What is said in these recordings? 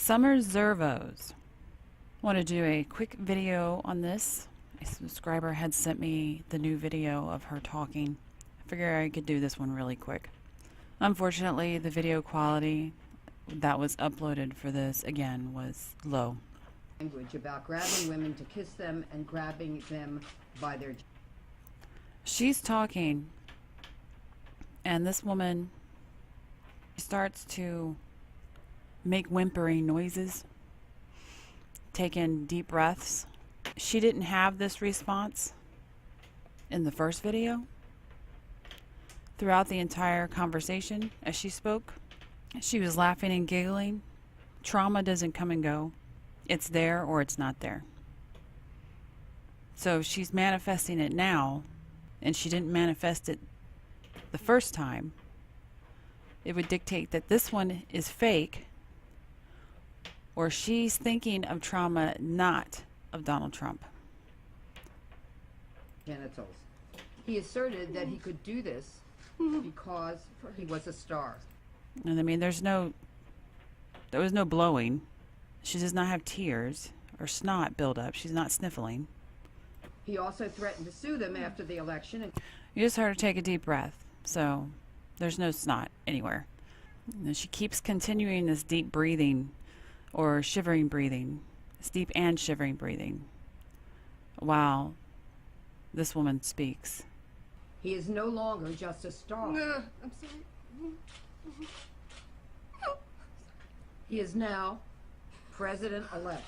Summer Zervos. Want to do a quick video on this. A subscriber had sent me the new video of her talking. I figured I could do this one really quick. Unfortunately, the video quality that was uploaded for this, again, was low. Language about grabbing women to kiss them and grabbing them by their... She's talking, and this woman starts to make whimpering noises, take in deep breaths. She didn't have this response in the first video. Throughout the entire conversation as she spoke, she was laughing and giggling. Trauma doesn't come and go. It's there or it's not there. So she's manifesting it now, and she didn't manifest it the first time. It would dictate that this one is fake, or she's thinking of trauma, not of Donald Trump. genitals. He asserted that he could do this because he was a star. And I mean, there was no blowing. She does not have tears or snot buildup. She's not sniffling. He also threatened to sue them after the election. And You just heard her take a deep breath, so there's no snot anywhere. And she keeps continuing this deep breathing or shivering breathing, this deep and shivering breathing, while this woman speaks. he is no longer just a star. I'm sorry. He is now president-elect.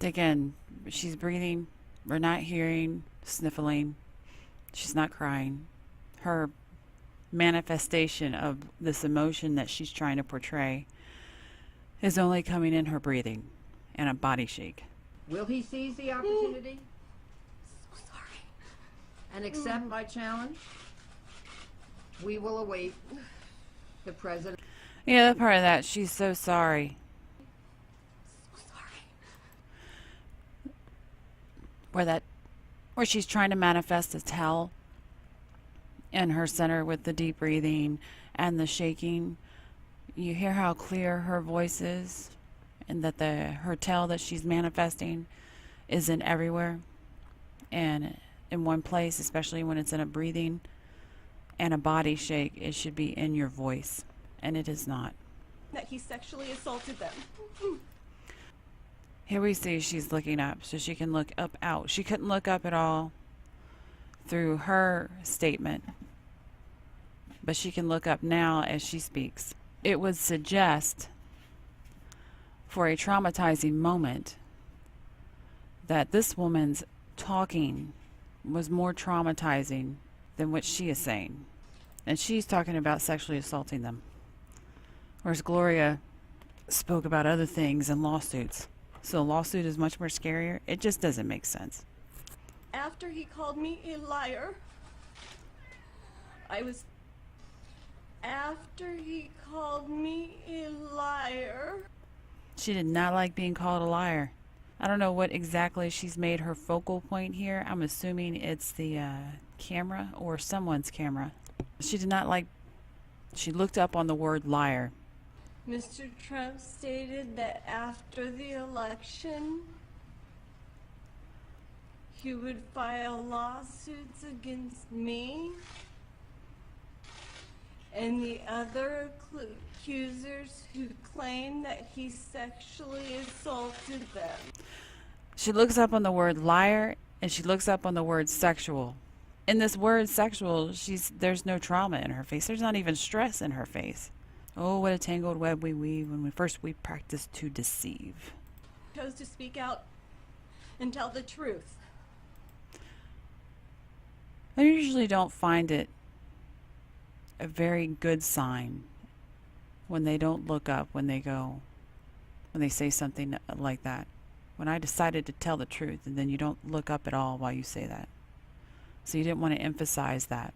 Again, she's breathing. We're not hearing sniffling. She's not crying. Her manifestation of this emotion that she's trying to portray is only coming in her breathing and a body shake. Will he seize the opportunity So sorry. and accept my challenge? We will await the president. Yeah, that part of that, she's so sorry. So sorry. Where she's trying to manifest as hell in her center with the deep breathing and the shaking. You hear how clear her voice is, and that her tell that she's manifesting isn't everywhere and in one place, especially when it's in a breathing and a body shake. It should be in your voice, and it is not. That he sexually assaulted them. Here we see she's looking up, so she can look up out. She couldn't look up at all through her statement, but she can look up now as she speaks. It would suggest, for a traumatizing moment, that this woman's talking was more traumatizing than what she is saying. And she's talking about sexually assaulting them, whereas Gloria spoke about other things and lawsuits. So a lawsuit is much more scarier. It just doesn't make sense. After he called me a liar, After he called me a liar, She did not like being called a liar. I don't know what exactly she's made her focal point here. I'm assuming it's the camera or someone's camera. She did not like, she looked up on the word liar. Mr. Trump stated that after the election, he would file lawsuits against me and the other accusers who claim that he sexually assaulted them. She looks up on the word liar, and she looks up on the word sexual. In this word sexual, there's no trauma in her face. There's not even stress in her face. Oh, what a tangled web we weave when we practice to deceive. Chose to speak out and tell the truth. I usually don't find it a very good sign when they don't look up when they say something like that. When I decided to tell the truth, and then you don't look up at all while you say that. So you didn't want to emphasize that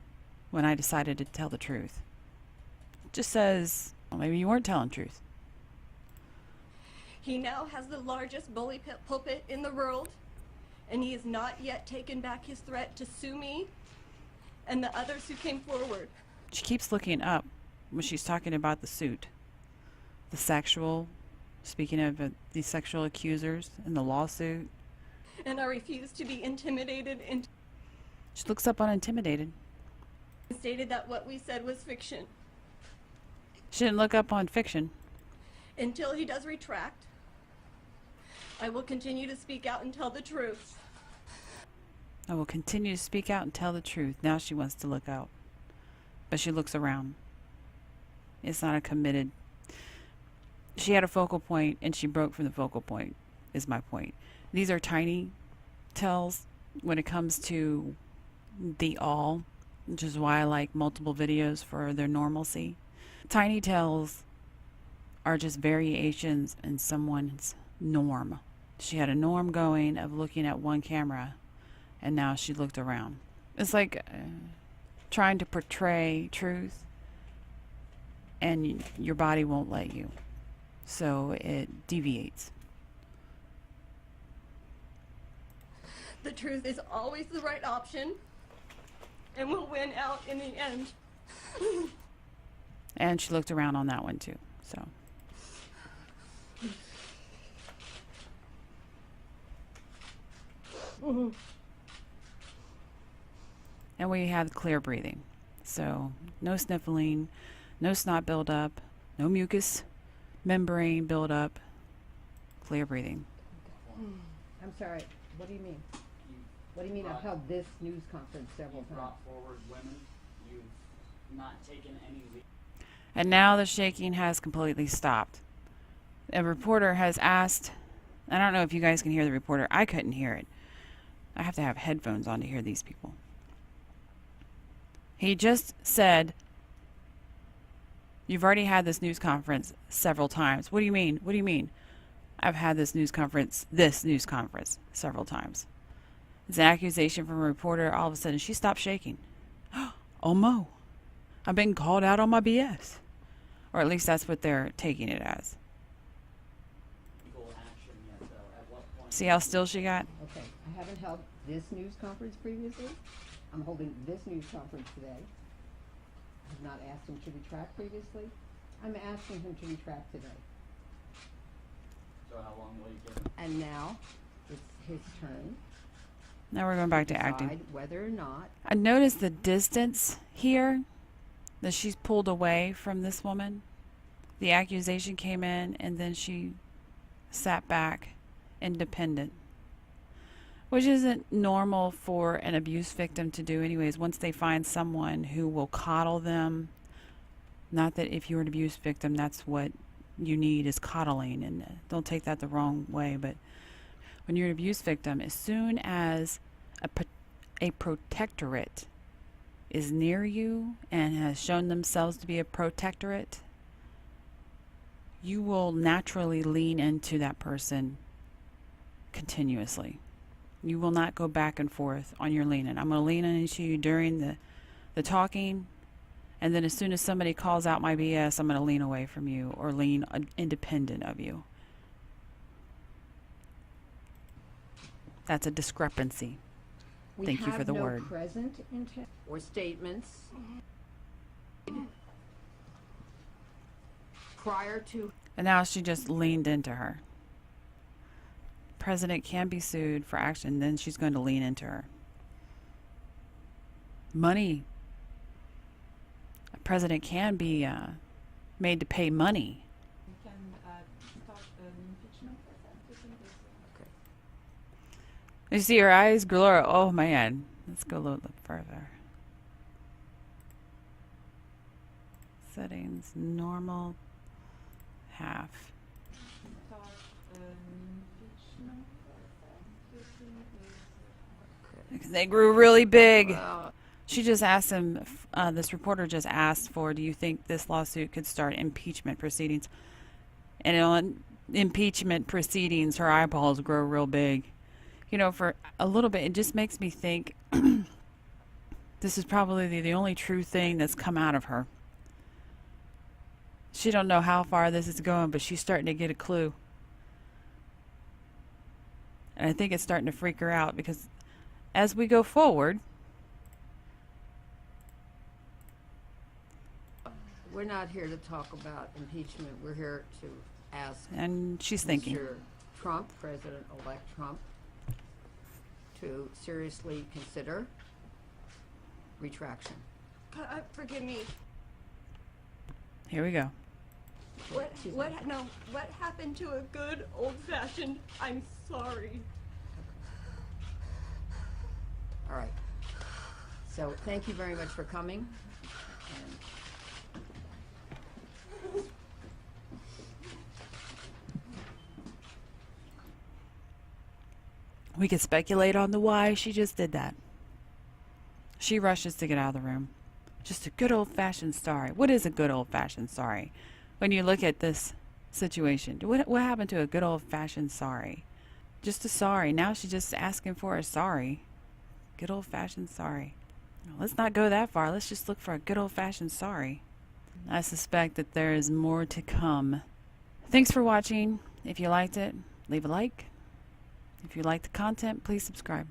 when I decided to tell the truth. It just says, well, maybe you weren't telling the truth. He now has the largest bully pulpit in the world, and he has not yet taken back his threat to sue me and the others who came forward. She keeps looking up when she's talking about the suit. the sexual, speaking of the sexual accusers in the lawsuit. and I refuse to be intimidated and She looks up unintimidated. stated that what we said was fiction. She didn't look up on fiction. Until he does retract, I will continue to speak out and tell the truth. I will continue to speak out and tell the truth. Now she wants to look out. But she looks around. It's not a committed. She had a focal point and she broke from the focal point, is my point. These are tiny tells when it comes to the all, which is why I like multiple videos for their normalcy. Tiny tells are just variations in someone's norm. She had a norm going of looking at one camera, and now she looked around. It's like trying to portray truth, and your body won't let you. So it deviates. The truth is always the right option and will win out in the end. And she looked around on that one too. So and we had clear breathing. So no sniffling, no snot buildup, no mucus membrane buildup, clear breathing. I'm sorry, what do you mean? What do you mean I've held this news conference several You've times? brought forward women. You've not taken any lead. And now the shaking has completely stopped. A reporter has asked, I don't know if you guys can hear the reporter. I couldn't hear it. I have to have headphones on to hear these people. He just said, you've already had this news conference several times. What do you mean? What do you mean? I've had this news conference several times. It's an accusation from a reporter. All of a sudden, she stopped shaking. Oh, Mo, I've been called out on my BS. Or at least that's what they're taking it as. Legal action yet, though. At what point? See how still she got? Okay, I haven't held this news conference previously. I'm holding this news conference today. I have not asked him to retract previously. I'm asking him to retract today. So how long will you give him? And now it's his turn Now we're going back to decide acting. whether or not I noticed the distance here that she's pulled away from this woman. The accusation came in and then she sat back independent, which isn't normal for an abuse victim to do anyways. Once they find someone who will coddle them, not that if you're an abuse victim that's what you need is coddling, and don't take that the wrong way, but when you're an abuse victim, as soon as a protectorate is near you and has shown themselves to be a protectorate, you will naturally lean into that person continuously. You will not go back and forth on your leaning. I'm going to lean into you during the talking, and then as soon as somebody calls out my BS, I'm going to lean away from you or lean independent of you. That's a discrepancy. we Thank you have for the no word. present intent or statements prior to And now she just leaned into her. President can be sued for action, then she's going to lean into her. Money. A president can be made to pay money. We can start an impeachment process. You see her eyes glow. Oh man. Let's go a little bit further. Settings, normal, half. Start an impeachment process. They grew really big. well, She just asked him, this reporter just asked for, do you think this lawsuit could start impeachment proceedings? And on impeachment proceedings, her eyeballs grow real big. You know, for a little bit, it just makes me think this is probably the only true thing that's come out of her. She don't know how far this is going, but she's starting to get a clue. And I think it's starting to freak her out because as we go forward, we're not here to talk about impeachment. We're here to ask And she's thinking. Mr. Trump, President-elect Trump, to seriously consider retraction. Forgive me. Here we go. What happened to a good old-fashioned I'm sorry? All right. So thank you very much for coming. And We could speculate on the why she just did that. She rushes to get out of the room. Just a good old-fashioned sorry. What is a good old-fashioned sorry? When you look at this situation, what happened to a good old-fashioned sorry? Just a sorry. Now she's just asking for a sorry. Good old-fashioned sorry. Let's not go that far. Let's just look for a good old-fashioned sorry. I suspect that there is more to come. Thanks for watching. If you liked it, leave a like. If you like the content, please subscribe.